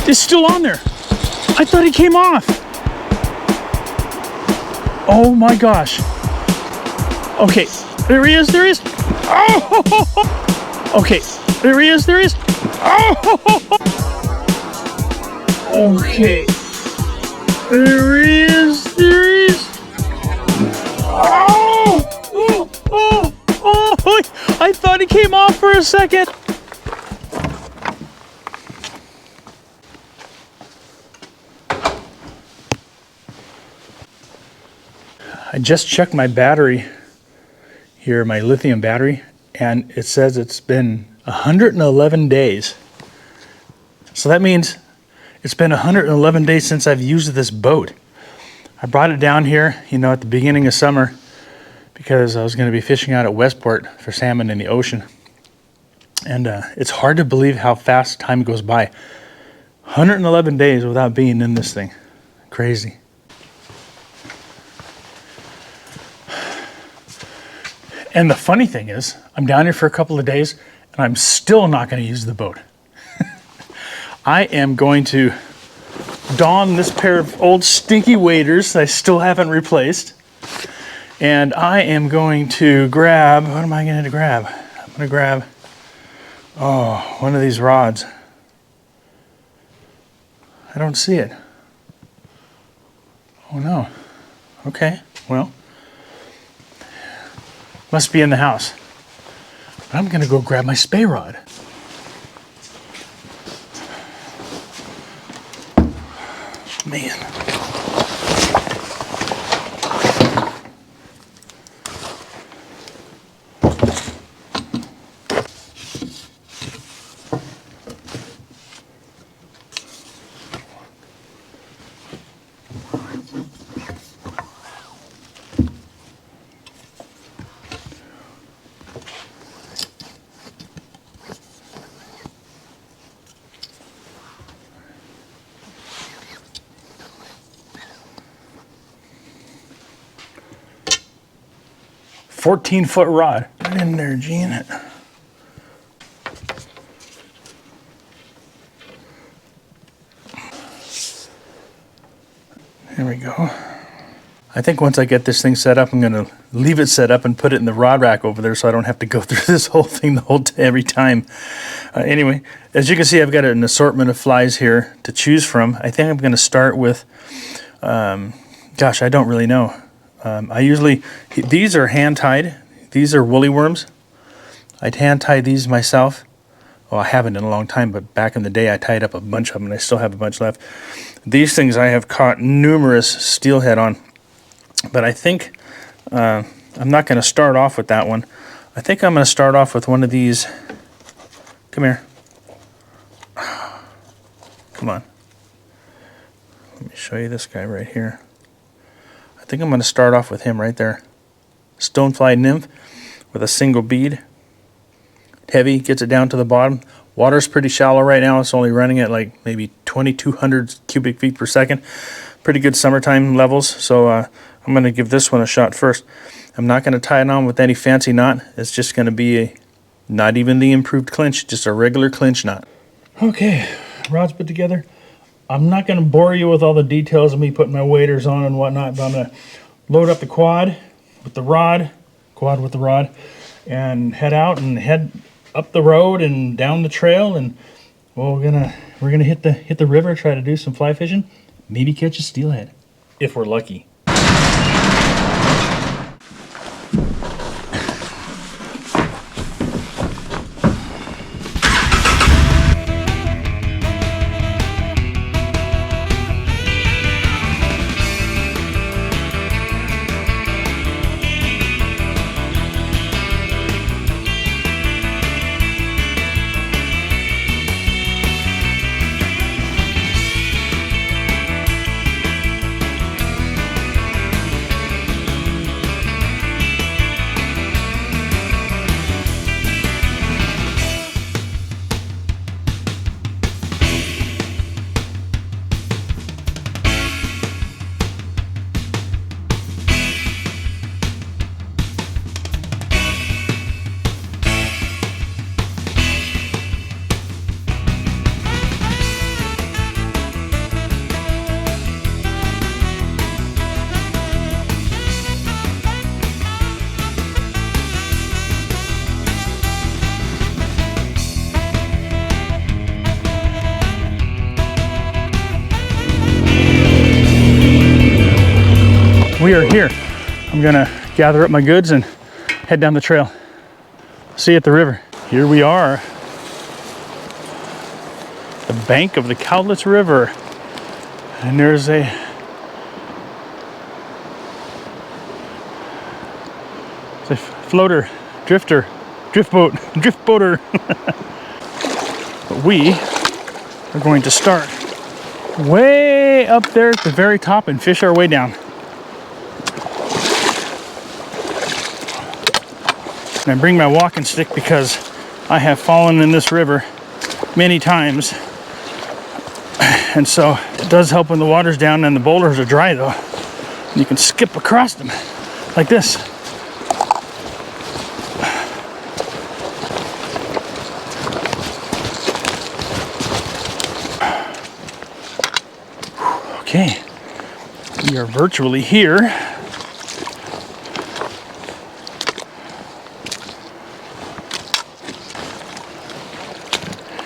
It's still on there. I thought he came off. Oh my gosh. Okay, there he is, there he is. Oh! Okay, there he is, there he is. Oh! Okay. There he is, there he is. Oh! Oh! Oh! Oh! I thought he came off for a second. I just checked my battery here, my lithium battery, and it says it's been 111 days. So that means it's been 111 days since I've used this boat. I brought it down here, you know, at the beginning of summer because I was going to be fishing out at Westport for salmon in the ocean. And it's hard to believe how fast time goes by. 111 days without being in this thing. Crazy. And the funny thing is, I'm down here for a couple of days and I'm still not going to use the boat. I am going to don this pair of old stinky waders that I still haven't replaced. And I am going to grab, what am I going to grab? I'm going to grab, one of these rods. I don't see it. Oh no. Okay, well. Must be in the house. I'm gonna go grab my Spey Rod. Man. "14-foot rod." Get in there, Gene. There we go. I think once I get this thing set up, I'm going to leave it set up and put it in the rod rack over there so I don't have to go through this whole thing every time. Anyway, as you can see, I've got an assortment of flies here to choose from. I think I'm going to start with, gosh, I don't really know. These are hand-tied. These are woolly worms. I'd hand-tie these myself. Well, I haven't in a long time, but back in the day I tied up a bunch of them and I still have a bunch left. These things I have caught numerous steelhead on. But I think I'm not going to start off with that one. I think I'm going to start off with one of these. Come here. Come on. Let me show you this guy right here. I think I'm going to start off with him right there. Stonefly nymph with a single bead. Heavy, gets it down to the bottom. Water's pretty shallow right now. It's only running at like maybe 2,200 cubic feet per second. Pretty good summertime levels. So I'm going to give this one a shot first. I'm not going to tie it on with any fancy knot. It's just going to be not even the improved clinch, just a regular clinch knot. Okay, rod's put together. I'm not going to bore you with all the details of me putting my waders on and whatnot, but I'm going to load up the quad with the rod, and head out and head up the road and down the trail, and well, we're gonna hit the river, try to do some fly fishing, maybe catch a steelhead if we're lucky. we are here. I'm gonna gather up my goods and head down the trail. See you at the river. Here we are. The bank of the Cowlitz River. And there's a floater, drifter, drift boater. But we are going to start way up there at the very top and fish our way down. And I bring my walking stick because I have fallen in this river many times. And so it does help when the water's down and the boulders are dry though. And you can skip across them like this. Okay, we are virtually here.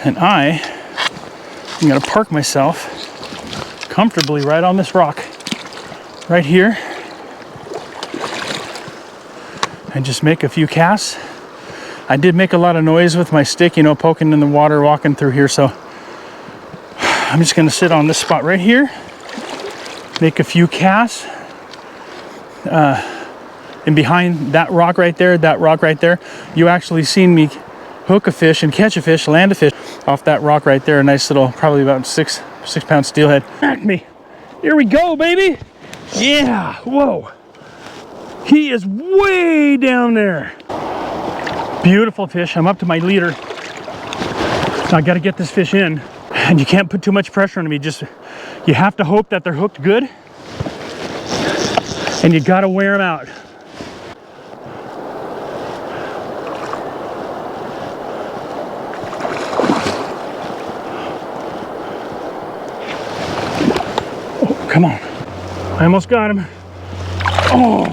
And I'm gonna park myself comfortably right on this rock, right here, and just make a few casts. I did make a lot of noise with my stick, you know, poking in the water, walking through here, so I'm just gonna sit on this spot right here, make a few casts, and behind that rock right there, you actually seen me hook a fish and catch a fish, land a fish off that rock right there. A nice little, probably about six pound steelhead. Back me. Here we go, baby. Yeah, whoa. He is way down there. Beautiful fish. I'm up to my leader. Now I gotta get this fish in. And you can't put too much pressure on me. Just, you have to hope that they're hooked good. And you gotta wear them out. Oh, come on. I almost got him. Oh,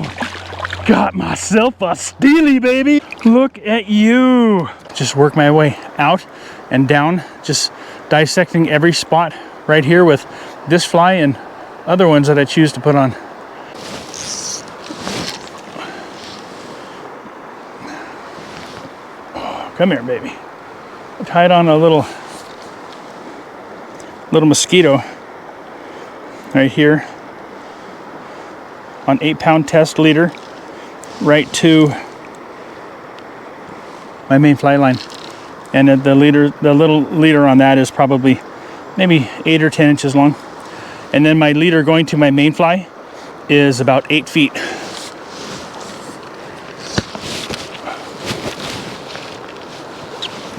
got myself a steely, baby. Look at you. Just work my way out and down, just dissecting every spot right here with this fly and other ones that I choose to put on. Oh, come here, baby. I tied on a little mosquito right here on 8-pound test leader right to my main fly line. And the little leader on that is probably maybe 8 or 10 inches long. And then my leader going to my main fly is about 8 feet.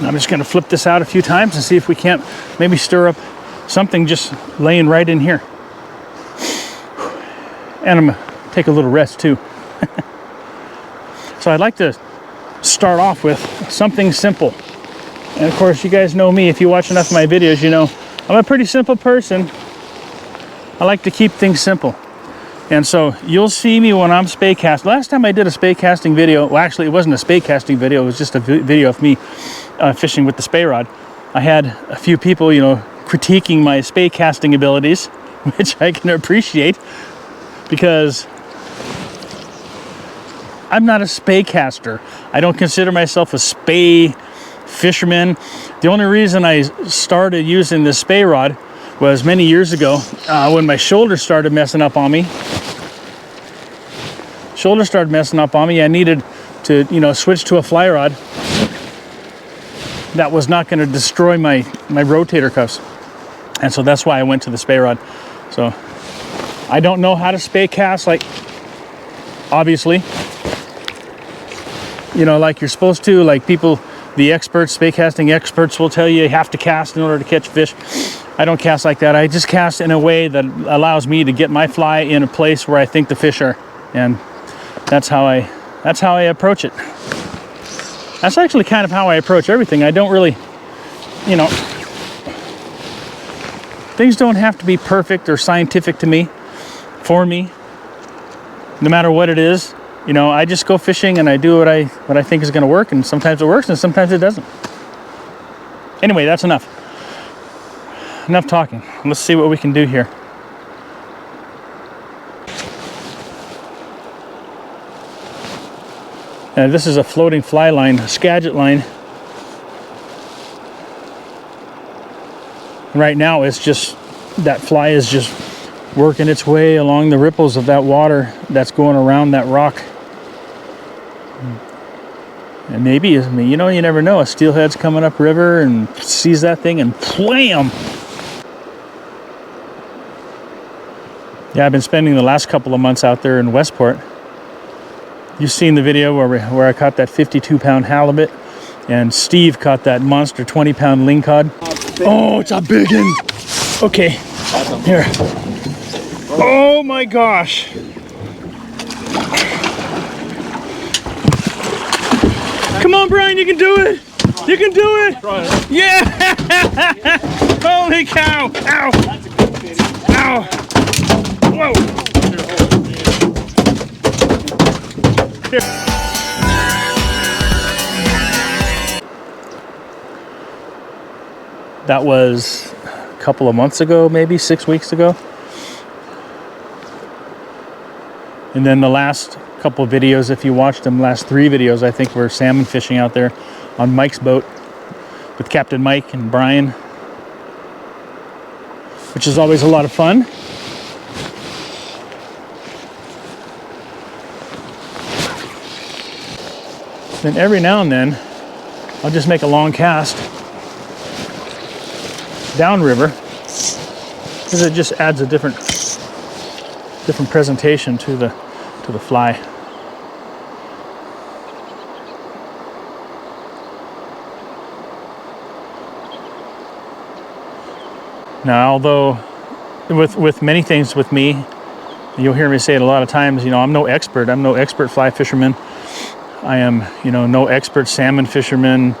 I'm just gonna flip this out a few times and see if we can't maybe stir up something just laying right in here. And I'm gonna take a little rest too. So I'd like to start off with something simple. And of course, you guys know me. If you watch enough of my videos, you know I'm a pretty simple person. I like to keep things simple. And so you'll see me when I'm spey cast. Last time I did a spey casting video, well, actually it wasn't a spey casting video, it was just a video of me fishing with the Spey Rod. I had a few people, you know, critiquing my spey casting abilities, which I can appreciate because I'm not a spey caster. I don't consider myself a spey fisherman. The only reason I started using the Spey Rod was many years ago when my shoulder started messing up on me. I needed to, you know, switch to a fly rod that was not going to destroy my rotator cuffs. And so that's why I went to the Spey Rod. So I don't know how to spey cast, like, obviously, you know, like you're supposed to, like people, the experts, spey casting experts will tell you have to cast in order to catch fish. I don't cast like that. I just cast in a way that allows me to get my fly in a place where I think the fish are. And that's how I approach it. That's actually kind of how I approach everything. I don't really, you know, things don't have to be perfect or scientific to me, for me, no matter what it is. You know, I just go fishing and I do what I think is going to work, and sometimes it works and sometimes it doesn't. Anyway, that's enough. Enough talking. Let's see what we can do here. This is a floating fly line, a Skagit line. Right now it's just, that fly is just working its way along the ripples of that water that's going around that rock. And maybe, you know, you never know, a steelhead's coming up river and sees that thing and wham! Yeah, I've been spending the last couple of months out there in Westport. You've seen the video where I caught that 52-pound halibut, and Steve caught that monster 20-pound lingcod. Oh, it's a big one. Okay, here. Oh my gosh. Come on, Brian, you can do it. You can do it. Yeah. Holy cow. Ow. Ow. Whoa. Here. That was a couple of months ago, maybe 6 weeks ago. And then the last couple of videos, if you watched them, last 3 videos, I think were salmon fishing out there on Mike's boat with Captain Mike and Brian, which is always a lot of fun. Then every now and then, I'll just make a long cast downriver, because it just adds a different presentation to the fly. Now, although with many things with me, you'll hear me say it a lot of times, you know, I'm no expert. I'm no expert fly fisherman. I am, you know, no expert salmon fisherman.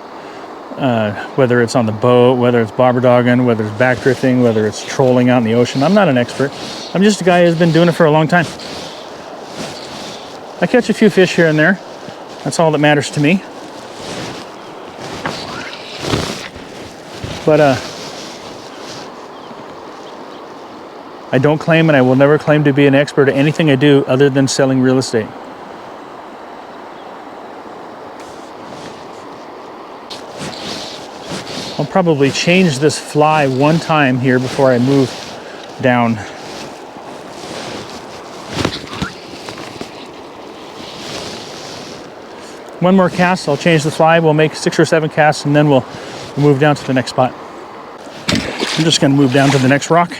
Whether it's on the boat, whether it's bobber dogging, whether it's back drifting, whether it's trolling out in the ocean. I'm not an expert. I'm just a guy who's been doing it for a long time. I catch a few fish here and there. That's all that matters to me. But I don't claim, and I will never claim to be an expert at anything I do other than selling real estate. I'll probably change this fly one time here before I move down. One more cast, I'll change the fly. We'll make 6 or 7 casts, and then we'll move down to the next spot. I'm just gonna move down to the next rock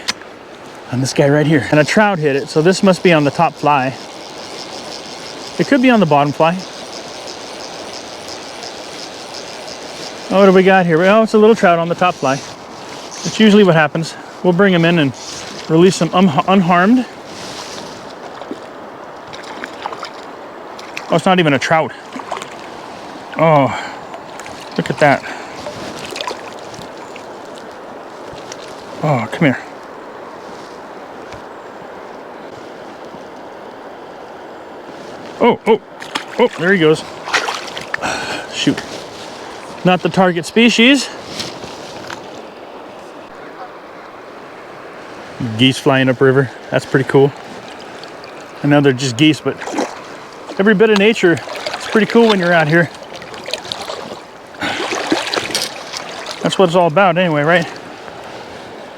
on this guy right here. And a trout hit it, so this must be on the top fly. It could be on the bottom fly. Oh, what do we got here? Oh, it's a little trout on the top fly. It's usually what happens. We'll bring him in and release him unharmed. Oh, it's not even a trout. Oh, look at that. Oh, come here. Oh, there he goes. Shoot. Not the target species. Geese flying upriver. That's pretty cool. I know they're just geese, but every bit of nature is pretty cool when you're out here. That's what it's all about anyway, right?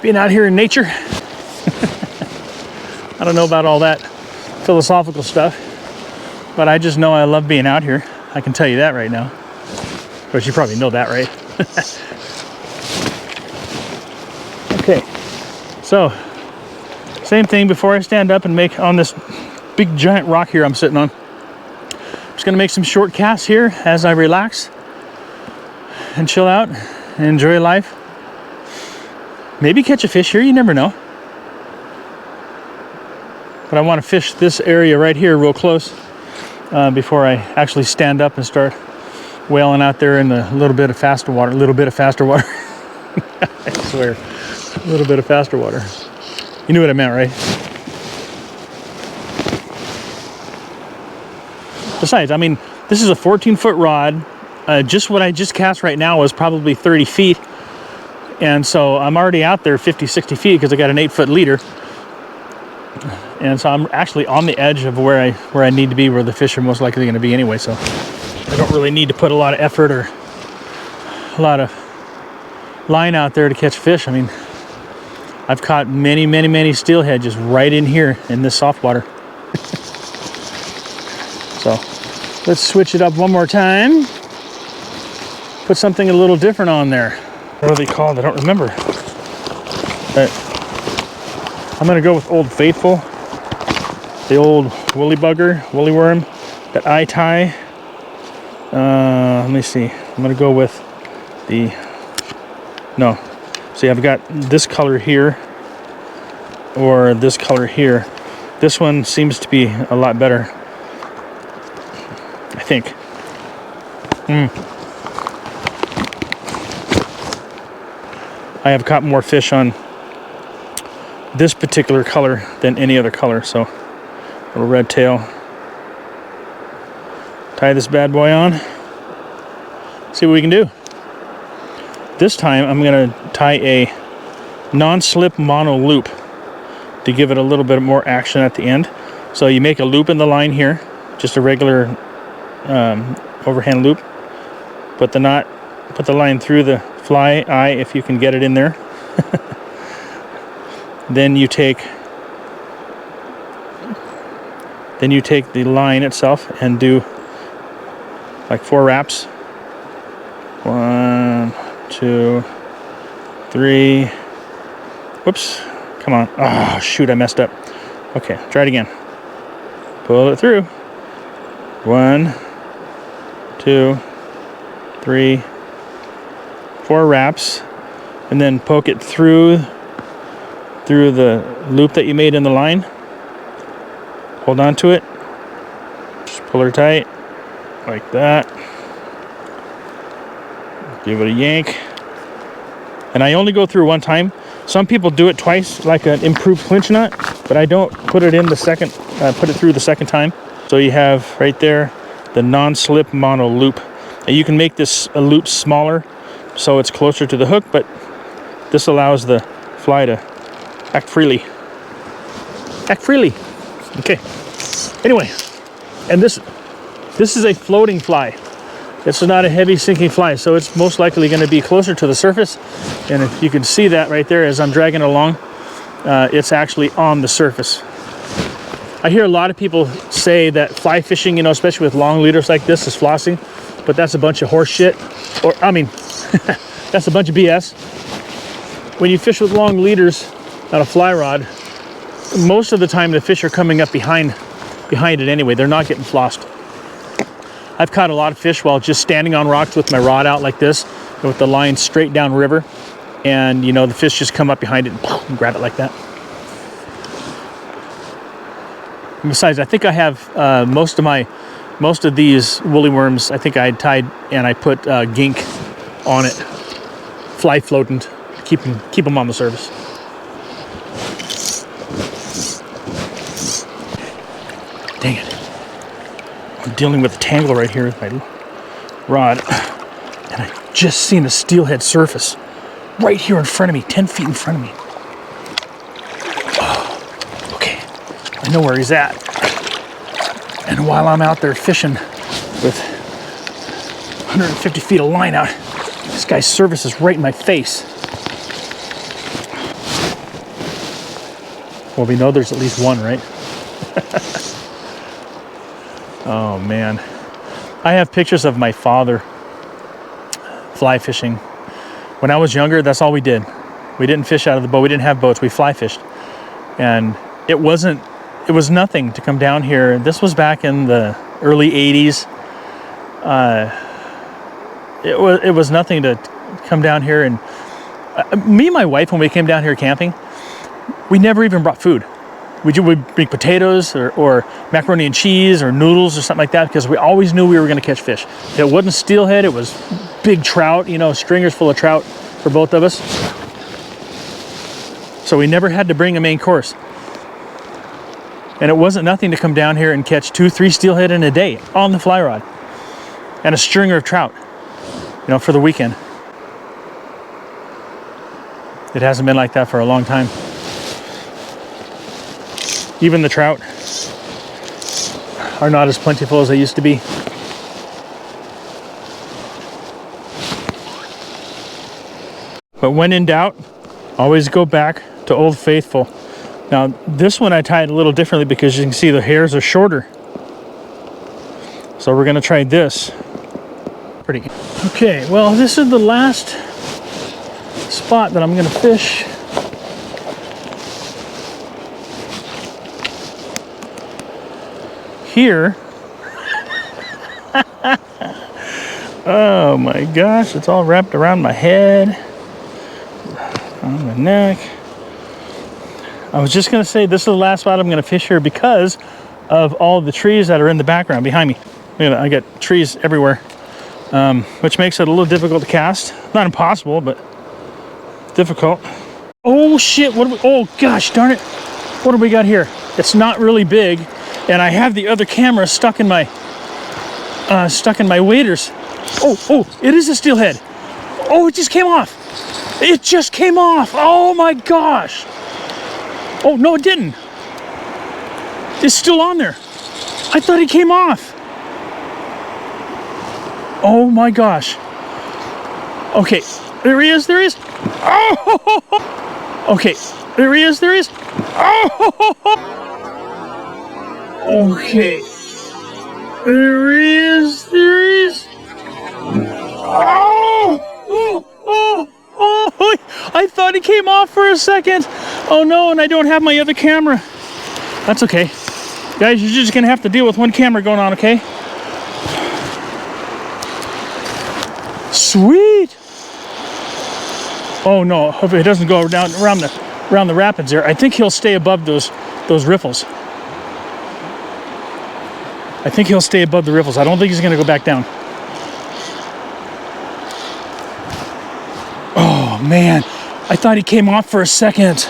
Being out here in nature. I don't know about all that philosophical stuff, but I just know I love being out here. I can tell you that right now. Of course, you probably know that, right? Okay, so same thing before I stand up and make on this big giant rock here I'm sitting on. I'm just gonna make some short casts here as I relax and chill out and enjoy life. Maybe catch a fish here, you never know. But I want to fish this area right here real close before I actually stand up and start whaling out there in a little bit of faster water. A little bit of faster water. I swear, a little bit of faster water. You knew what I meant, right? Besides, I mean, this is a 14-foot rod. Just what I just cast right now was probably 30 feet. And so I'm already out there 50, 60 feet because I got an 8-foot leader. And so I'm actually on the edge of where I need to be, where the fish are most likely going to be anyway. So I don't really need to put a lot of effort or a lot of line out there to catch fish. I mean, I've caught many steelhead just right in here in this soft water. So let's switch it up one more time. Put something a little different on there. What are they called? I don't remember. But I'm gonna go with Old Faithful, the old woolly bugger, woolly worm that I tie. Let me see. I'm gonna go with the, no. See, I've got this color here or this color here. This one seems to be a lot better, I think. I have caught more fish on this particular color than any other color. So, little red tail. Tie this bad boy on. See what we can do. This time I'm going to tie a non-slip mono loop to give it a little bit more action at the end. So you make a loop in the line here, just a regular overhand loop. Put the line through the fly eye if you can get it in there. Then you take the line itself and do like 4 wraps. 1, 2, 3. Whoops. Come on. Oh, shoot, I messed up. Okay, try it again. Pull it through. 1, 2, 3, 4 wraps, and then poke it through the loop that you made in the line. Hold on to it. Just pull her tight like that. Give it a yank. And I only go through one time. Some people do it twice, like an improved clinch knot, but I don't put it in the second, put it through the second time. So you have right there the non-slip mono loop. And you can make this a loop smaller so it's closer to the hook, but this allows the fly to act freely. Act freely. Okay. Anyway, and this is a floating fly. It's not a heavy sinking fly, so it's most likely going to be closer to the surface. And if you can see that right there as I'm dragging it along, it's actually on the surface. I hear a lot of people say that fly fishing, you know, especially with long leaders like this, is flossing, but that's a bunch of horse shit. Or, I mean, that's a bunch of BS. When you fish with long leaders on a fly rod, most of the time the fish are coming up behind it anyway. They're not getting flossed. I've caught a lot of fish while just standing on rocks with my rod out like this, with the line straight down river, and you know, the fish just come up behind it and grab it like that. And besides, I think I have most of these woolly worms, I think I tied and I put gink on it, fly floating, keep them on the surface. Dang it. I'm dealing with a tangle right here with my rod, and I just seen a steelhead surface right here in front of me, 10 feet in front of me. Oh, okay, I know where he's at. And while I'm out there fishing with 150 feet of line out, this guy's surface is right in my face. Well, we know there's at least one, right? Oh man, I have pictures of my father fly fishing. When I was younger, that's all we did. We didn't fish out of the boat. We didn't have boats. We fly fished, and it was nothing to come down here. This was back in the early 80s. It was nothing to come down here, and me and my wife, when we came down here camping, we never even brought food. We'd bring potatoes or macaroni and cheese or noodles or something like that, because we always knew we were going to catch fish. If it wasn't steelhead, it was big trout, you know, stringers full of trout for both of us. So we never had to bring a main course. And it wasn't nothing to come down here and catch 2-3 steelhead in a day on the fly rod and a stringer of trout, you know, for the weekend. It hasn't been like that for a long time. Even the trout are not as plentiful as they used to be. But when in doubt, always go back to Old Faithful. Now, this one I tied a little differently because you can see the hairs are shorter. So we're gonna try this. Pretty. Okay, well, this is the last spot that I'm gonna fish. Here. Oh my gosh, it's all wrapped around my head, on my neck. I was just gonna say this is the last spot I'm gonna fish here because of all the trees that are in the background behind me. You know, I got trees everywhere, which makes it a little difficult to cast. Not impossible, but difficult. Oh shit, what do we, oh gosh, darn it. What do we got here? It's not really big, and I have the other camera stuck in my waders. Oh, it is a steelhead. Oh, it just came off. It just came off. Oh my gosh. Oh, no, it didn't. It's still on there. I thought it came off. Oh my gosh. Okay, there he is, there he is. Oh! Okay, there he is, there he is. Oh! Okay. There he is, there he is. Oh, I thought he came off for a second. Oh no, and I don't have my other camera. That's okay. Guys, you're just gonna have to deal with one camera going on, okay? Sweet. Oh no, hope it doesn't go down around the rapids there. I think he'll stay above those riffles. I think he'll stay above the riffles. I don't think he's gonna go back down. Oh man, I thought he came off for a second.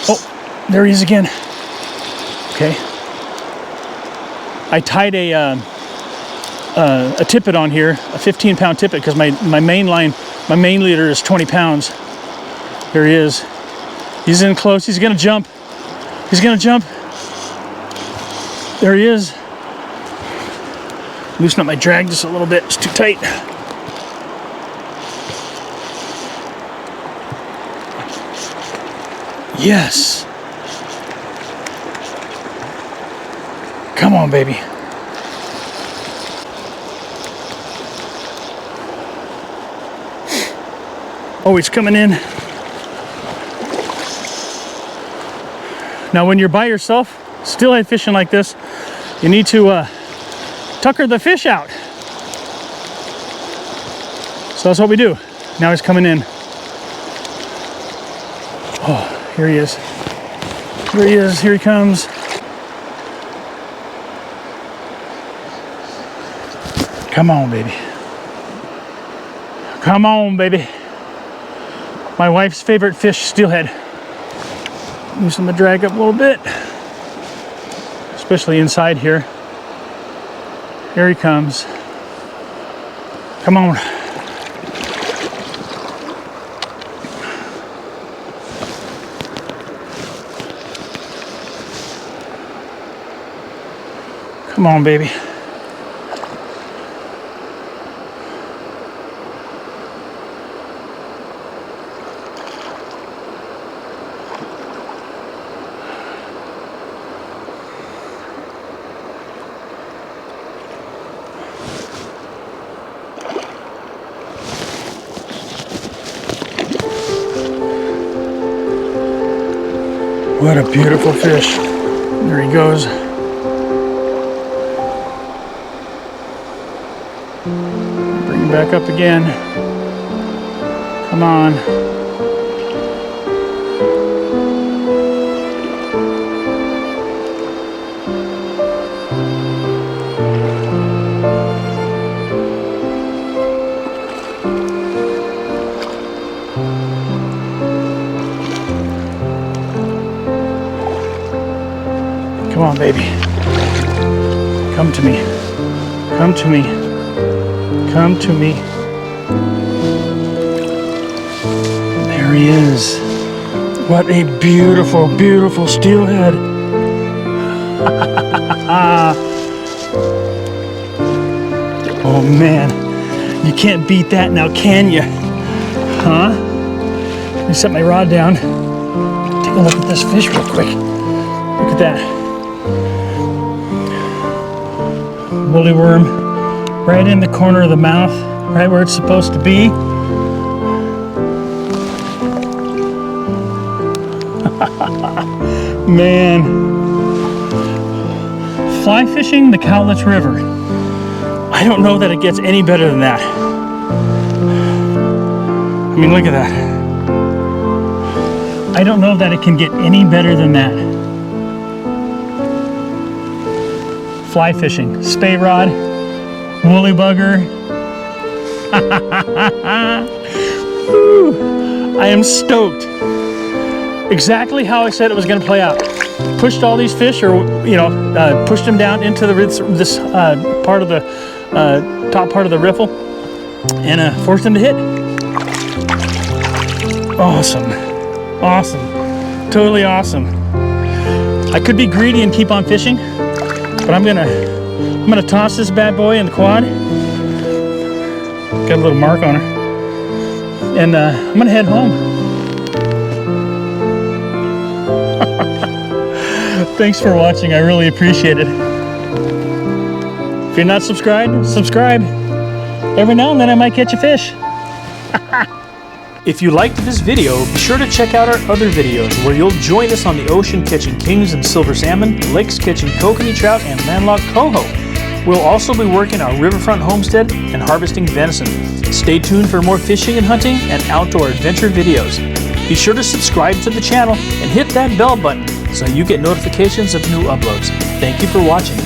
Oh, there he is again. Okay. I tied a tippet on here, a 15-pound tippet, because my main line, my main leader is 20 pounds. There he is. He's in close. He's gonna jump. He's gonna jump. There he is. Loosen up my drag just a little bit. It's too tight. Yes. Come on, baby. Oh, he's coming in. Now, when you're by yourself, steelhead fishing like this, you need to tucker the fish out. So that's what we do. Now he's coming in. Oh, here he is. Here he is. Here he comes. Come on, baby. Come on, baby. My wife's favorite fish, steelhead. Loosen the drag up a little bit. Especially inside here. Here he comes. Come on. Come on, baby. What a beautiful fish. There he goes. Bring him back up again. Come on. Come on, baby. Come to me. Come to me. Come to me. There he is. What a beautiful, beautiful steelhead. Oh man, you can't beat that now, can you? Huh? Let me set my rod down. Take a look at this fish real quick. Look at that. Woolly worm right in the corner of the mouth, right where it's supposed to be. Man. Fly fishing the Cowlitz River. I don't know that it gets any better than that. I mean, look at that. I don't know that it can get any better than that. Fly fishing, spey rod, woolly bugger. Woo. I am stoked. Exactly how I said it was going to play out. Pushed all these fish, or pushed them down into this part of the top part of the riffle, and forced them to hit. Awesome, awesome, totally awesome. I could be greedy and keep on fishing, but I'm gonna toss this bad boy in the quad. Got a little mark on her, and I'm gonna head home. Thanks for watching. I really appreciate it. If you're not subscribed, subscribe. Every now and then I might catch a fish. If you liked this video, be sure to check out our other videos where you'll join us on the ocean catching kings and silver salmon, lakes catching kokanee trout and landlocked coho. We'll also be working our riverfront homestead and harvesting venison. Stay tuned for more fishing and hunting and outdoor adventure videos. Be sure to subscribe to the channel and hit that bell button so you get notifications of new uploads. Thank you for watching.